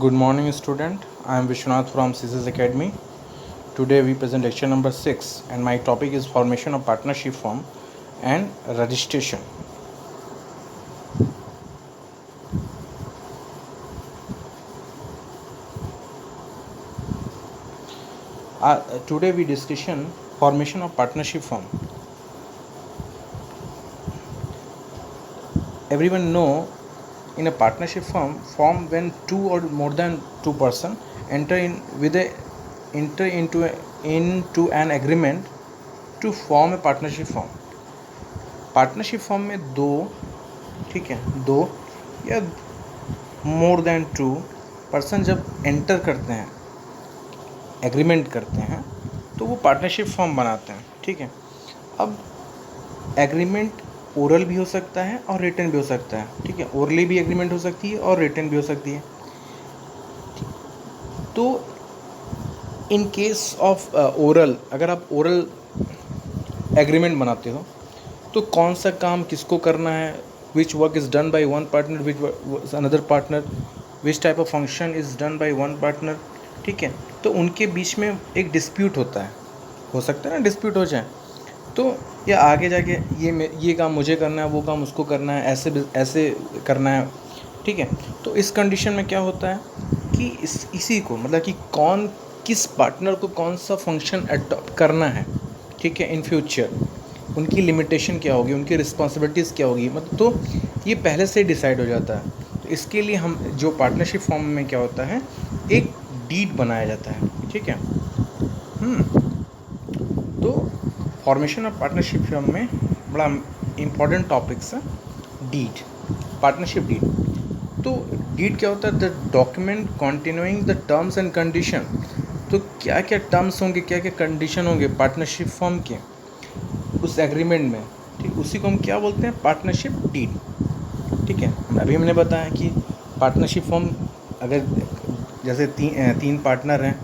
Good morning, student. I am Vishwanath from CSS Academy. Today we present lecture number 6 and my topic is formation of partnership firm and registration. Today we discussion formation of partnership firm. Everyone know in a partnership firm form when two or more than two person enter into an agreement to form a partnership firm. Partnership form में दो या more than to person जब enter करते हैं, agreement करते हैं, तो वो पार्टनरशिप फॉर्म बनाते हैं. ठीक है. अब एग्रीमेंट ओरल भी हो सकता है और रिटन भी हो सकता है. ठीक है. ओरली भी एग्रीमेंट हो सकती है और रिटन भी हो सकती है. तो इन केस ऑफ ओरल, अगर आप ओरल एग्रीमेंट बनाते हो तो कौन सा काम किसको करना है, which work is done by one partner, which another partner, which type of function is done by one partner. ठीक है. तो उनके बीच में एक डिस्प्यूट होता है, हो सकता है ना डिस्प्यूट हो जाए, तो या आगे जाके ये काम मुझे करना है, वो काम उसको करना है, ऐसे करना है. ठीक है. तो इस कंडीशन में क्या होता है कि इसी को मतलब कि कौन किस पार्टनर को कौन सा फंक्शन अडॉप्ट करना है. ठीक है. इन फ्यूचर उनकी लिमिटेशन क्या होगी, उनकी रिस्पॉन्सिबिलिटीज़ क्या होगी, मतलब तो ये पहले से डिसाइड हो जाता है. तो इसके लिए हम जो पार्टनरशिप फॉर्म में क्या होता है, एक डीड बनाया जाता है. ठीक है. तो फॉर्मेशन ऑफ पार्टनरशिप फर्म में बड़ा इम्पॉर्टेंट टॉपिक्स है डीड, पार्टनरशिप डीड. तो डीड क्या होता है, the document continuing the terms and condition. तो क्या क्या टर्म्स होंगे, क्या क्या कंडीशन होंगे पार्टनरशिप फर्म के उस एग्रीमेंट में. ठीक. उसी को हम क्या बोलते हैं, पार्टनरशिप डीड. ठीक है. अभी हमने बताया कि पार्टनरशिप फर्म अगर जैसे तीन पार्टनर हैं.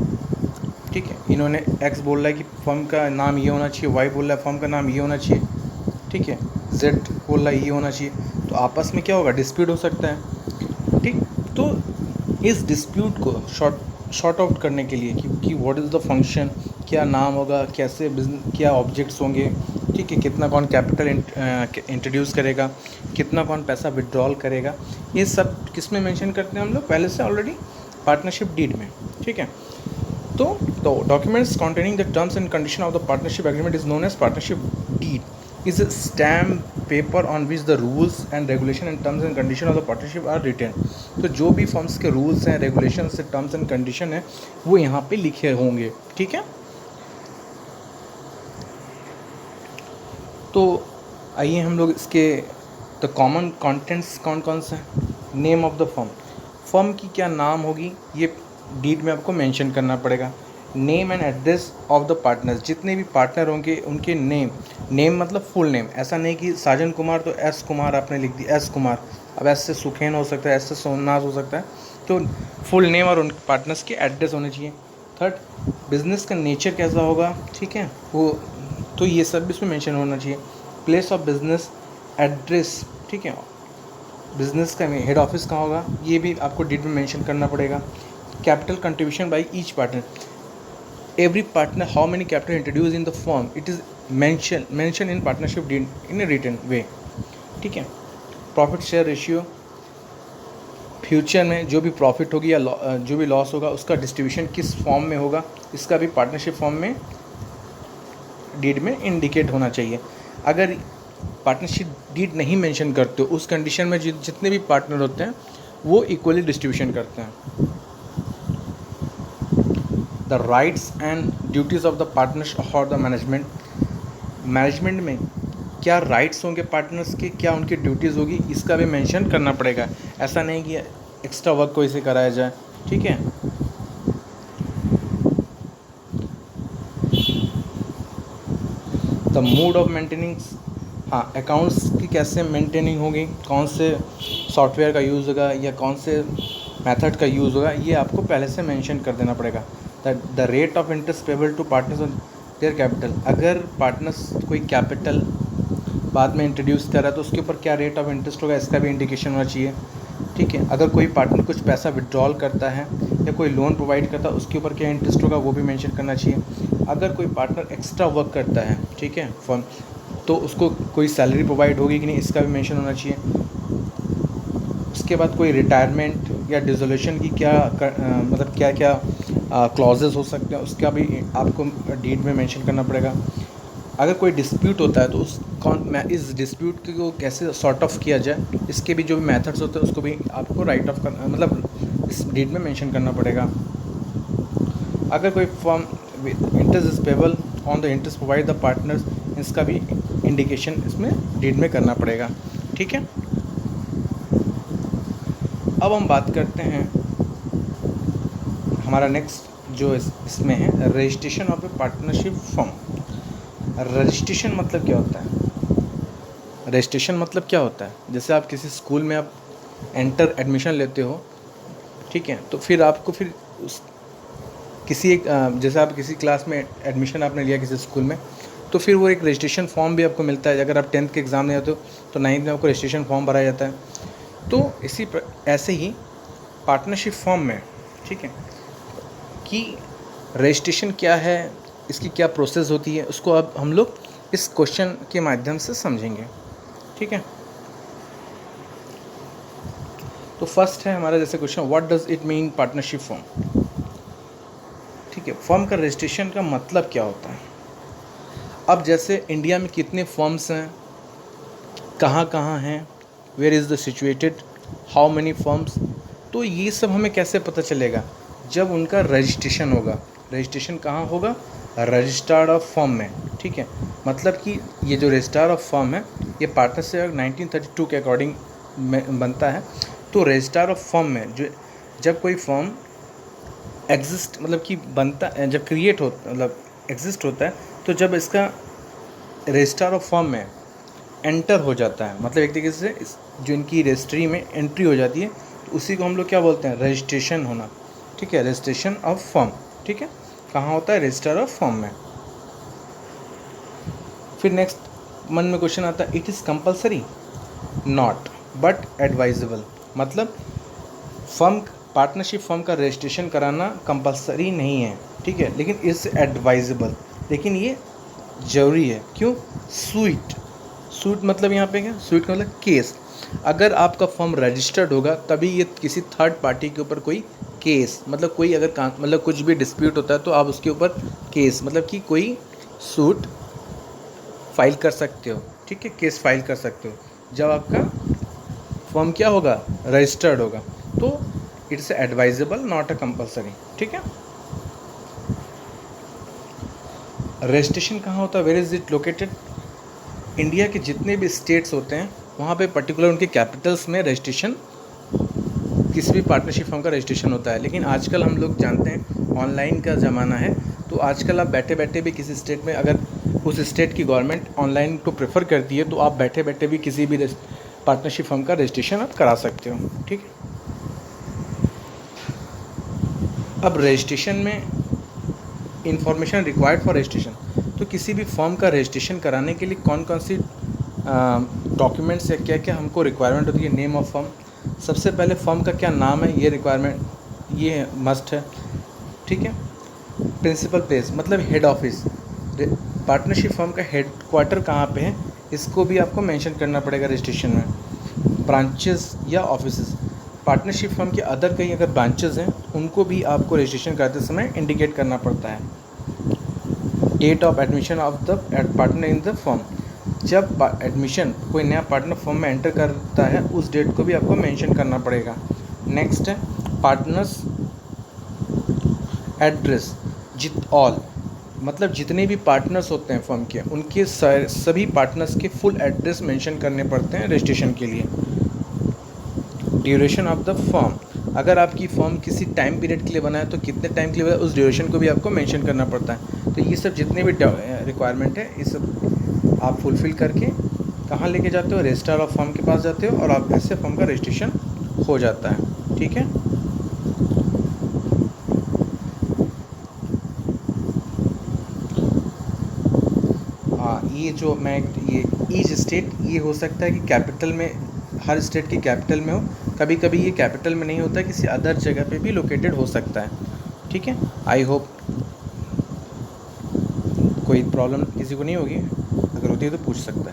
ठीक है. इन्होंने एक्स बोल रहा है कि फर्म का नाम ये होना चाहिए, वाई बोल रहा है फर्म का नाम ये होना चाहिए. ठीक है. जेड बोल रहा है ये होना चाहिए. तो आपस में क्या होगा, डिस्प्यूट हो सकता है. ठीक. तो इस डिस्प्यूट को शॉर्ट आउट करने के लिए कि व्हाट इज़ द फंक्शन, क्या नाम होगा, कैसे बिजनेस, क्या ऑब्जेक्ट्स होंगे. ठीक है. कितना कौन कैपिटल इंट्रोड्यूस करेगा, कितना कौन पैसा विड्रॉल करेगा, ये सब किस में मेंशन करते हैं हम लोग पहले से ऑलरेडी, पार्टनरशिप डीड में. ठीक है. तो documents containing the terms and condition of the partnership agreement is known as partnership deed. Is a stamp paper on which the rules and regulation and terms and condition of the partnership are written. तो जो भी firms के rules हैं, regulations से terms and condition है, वो यहाँ पे लिखे होंगे. ठीक है. तो आइए हम लोग इसके द कॉमन कंटेंट्स कौन कौन से हैं. नेम ऑफ द फर्म की क्या नाम होगी, ये डीड में आपको मेंशन करना पड़ेगा. Name and address of the partners, जितने भी पार्टनर होंगे उनके नेम मतलब फुल नेम. ऐसा नहीं कि साजन कुमार तो एस कुमार आपने लिख दी, एस कुमार. अब एस से सुखेन हो सकता है, एस से सोमनाथ हो सकता है. तो फुल नेम और उन पार्टनर्स के एड्रेस होने चाहिए. थर्ड, बिजनेस का नेचर कैसा होगा. ठीक है. वो तो ये सब भी इसमें मेंशन होना चाहिए. Place of business, address. ठीक है. बिजनेस का हेड ऑफिस कहाँ होगा, ये भी आपको डीड में मेंशन करना पड़ेगा. Capital contribution by each partner, every partner how many capital introduce in the firm, it is mention in partnership deed in a written way. ठीक है. प्रॉफिट शेयर रेशियो, फ्यूचर में जो भी प्रॉफिट होगी या जो भी लॉस होगा उसका डिस्ट्रीब्यूशन किस फॉर्म में होगा, इसका भी पार्टनरशिप फॉर्म में डीड में इंडिकेट होना चाहिए. अगर पार्टनरशिप डीड नहीं मेंशन करते उस कंडीशन में जितने भी पार्टनर होते हैं वो इक्वली डिस्ट्रीब्यूशन करते हैं. The rights and duties of the partners और द मैनेजमेंट में क्या राइट्स होंगे पार्टनर्स के, क्या उनकी ड्यूटीज़ होगी, इसका भी मेंशन करना पड़ेगा. ऐसा नहीं कि एक्स्ट्रा वर्क कोई से कराया जाए. ठीक है. द मोड ऑफ मेंटेनिंग, हाँ, अकाउंट्स की कैसे मेंटेनिंग होगी, कौन से सॉफ्टवेयर का यूज़ होगा या कौन से मेथड का यूज़ होगा, ये आपको पहले से मेंशन कर देना पड़ेगा. The rate of interest payable to partners on their capital, अगर पार्टनर्स कोई कैपिटल बाद में इंट्रोड्यूस कर रहा है तो उसके ऊपर क्या रेट ऑफ इंटरेस्ट होगा, इसका भी इंडिकेशन होना चाहिए. ठीक है। अगर कोई पार्टनर कुछ पैसा विड्रॉल करता है या कोई लोन प्रोवाइड करता है, उसके ऊपर क्या इंटरेस्ट होगा वो भी मेंशन करना चाहिए। अगर कोई पार्टनर एक्स्ट्रा वर्क करता है, ठीक है, फर्म, तो उसको कोई सैलरी प्रोवाइड होगी कि नहीं, इसका भी मेंशन होना चाहिए। उसके बाद कोई रिटायरमेंट या डिसोल्यूशन की मतलब क्या क्या क्लॉजेस हो सकते हैं, उसका भी आपको डीड में मेंशन करना पड़ेगा। अगर कोई डिस्प्यूट होता है तो इस डिस्प्यूट को कैसे सॉर्ट ऑफ किया जाए, इसके भी जो भी मेथड्स होते हैं उसको भी आपको राइट ऑफ करना, मतलब इस डीड में मेंशन करना पड़ेगा। अगर कोई firm interest is payable on the interest provide the partners, इसका भी इंडिकेशन इसमें डीड में करना पड़ेगा, ठीक है। अब हम बात करते हैं, हमारा नेक्स्ट जो इसमें है registration of A partnership firm. Registration मतलब क्या होता है? रजिस्ट्रेशन मतलब क्या होता है, जैसे आप किसी स्कूल में आप एडमिशन लेते हो, ठीक है, तो फिर आपको फिर किसी एक जैसे आप किसी क्लास में एडमिशन आपने लिया किसी स्कूल में, तो फिर वो एक रजिस्ट्रेशन फॉर्म भी आपको मिलता है। अगर आप 10th के एग्ज़ाम नहीं होते हो तो 9th में आपको रजिस्ट्रेशन फॉर्म भराया जाता है। तो ऐसे ही पार्टनरशिप फॉर्म में, ठीक है, कि रजिस्ट्रेशन क्या है, इसकी क्या प्रोसेस होती है, उसको अब हम लोग इस क्वेश्चन के माध्यम से समझेंगे, ठीक है। तो फर्स्ट है हमारा जैसे question, what does it mean partnership form, ठीक है। फर्म का रजिस्ट्रेशन का मतलब क्या होता है? अब जैसे इंडिया में कितने फर्म्स हैं, कहाँ कहाँ हैं, where is the situated, how many firms, तो ये सब हमें कैसे पता चलेगा? जब उनका रजिस्ट्रेशन होगा। रजिस्ट्रेशन कहाँ होगा? रजिस्ट्रार ऑफ फर्म में, ठीक है। मतलब कि ये जो रजिस्ट्रार ऑफ फर्म है ये पार्टनरशिप एक्ट 1932 के अकॉर्डिंग बनता है। तो रजिस्ट्रार ऑफ फर्म में जो जब कोई फर्म एग्जिस्ट मतलब कि बनता है, जब क्रिएट हो मतलब एग्जिस्ट होता है, तो जब इसका रजिस्ट्रार ऑफ फर्म में एंटर हो जाता है, मतलब एक तरीके से जो इनकी रजिस्ट्री में एंट्री हो जाती है, तो उसी को हम लोग क्या बोलते हैं? रजिस्ट्रेशन होना, ठीक है, रजिस्ट्रेशन ऑफ फर्म, ठीक है। कहाँ होता है? रजिस्ट्रार ऑफ फर्म में। फिर नेक्स्ट मन में क्वेश्चन आता है, it is compulsory, not but advisable. मतलब फर्म पार्टनरशिप फर्म का रजिस्ट्रेशन कराना कंपलसरी नहीं है, ठीक है, लेकिन इट्स एडवाइजेबल, लेकिन ये ज़रूरी है। क्यों? सूट मतलब यहाँ पे क्या? सूट का मतलब केस। अगर आपका फर्म रजिस्टर्ड होगा तभी ये किसी थर्ड पार्टी के ऊपर कोई केस, मतलब कोई अगर मतलब कुछ भी डिस्प्यूट होता है तो आप उसके ऊपर केस मतलब कि कोई सूट फाइल कर सकते हो, ठीक है, केस फाइल कर सकते हो जब आपका फर्म क्या होगा? रजिस्टर्ड होगा। तो it's advisable not a compulsory, ठीक है। रजिस्ट्रेशन कहाँ होता है? Where is it located? India के जितने भी स्टेट्स होते हैं वहाँ पे पर्टिकुलर उनके कैपिटल्स में रजिस्ट्रेशन, किसी भी पार्टनरशिप फर्म का रजिस्ट्रेशन होता है। लेकिन आजकल हम लोग जानते हैं ऑनलाइन का ज़माना है, तो आजकल आप बैठे बैठे भी किसी स्टेट में, अगर उस स्टेट की गवर्नमेंट ऑनलाइन को प्रेफर करती है, तो आप बैठे बैठे भी किसी भी पार्टनरशिप फर्म का रजिस्ट्रेशन आप करा सकते हो, ठीक है। अब रजिस्ट्रेशन में इंफॉर्मेशन रिक्वायर्ड फॉर रजिस्ट्रेशन, तो किसी भी फर्म का रजिस्ट्रेशन कराने के लिए कौन कौन सी डॉक्यूमेंट्स या क्या क्या हमको रिक्वायरमेंट होती है? नेम ऑफ फर्म, सबसे पहले फर्म का क्या नाम है, ये रिक्वायरमेंट, ये मस्ट है, ठीक है। प्रिंसिपल प्लेस मतलब हेड ऑफिस, पार्टनरशिप फर्म का हेड क्वार्टर कहाँ पे है, इसको भी आपको मेंशन करना पड़ेगा रजिस्ट्रेशन में। ब्रांचेस या ऑफिसेस, पार्टनरशिप फर्म के अदर कहीं अगर ब्रांचेस हैं उनको भी आपको रजिस्ट्रेशन करते समय इंडिकेट करना पड़ता है। Date of admission of the partner in the firm, जब एडमिशन कोई नया पार्टनर फर्म में एंटर करता है उस डेट को भी आपको मेंशन करना पड़ेगा। नेक्स्ट है पार्टनर्स एड्रेस, ऑल मतलब जितने भी पार्टनर्स होते हैं फर्म के, उनके सभी पार्टनर्स के फुल एड्रेस मेंशन करने पड़ते हैं रजिस्ट्रेशन के लिए। ड्यूरेशन ऑफ द फर्म, अगर आपकी फर्म किसी टाइम पीरियड के लिए बना है तो कितने टाइम के लिए बना है उस ड्यूरेशन को भी आपको मेंशन करना पड़ता है। तो ये सब जितने भी रिक्वायरमेंट है ये सब आप फुलफ़िल करके कहाँ लेके जाते हो? रजिस्ट्रार ऑफ फर्म के पास जाते हो और आप ऐसे फर्म का रजिस्ट्रेशन हो जाता है, ठीक है। हाँ, ये जो मैं ये ईच स्टेट, ये हो सकता है कि कैपिटल में, हर स्टेट की कैपिटल में हो, कभी कभी ये कैपिटल में नहीं होता, किसी अदर जगह पे भी लोकेटेड हो सकता है। ठीक है, आई होप कोई प्रॉब्लम किसी को नहीं होगी, अगर होती है तो पूछ सकता है।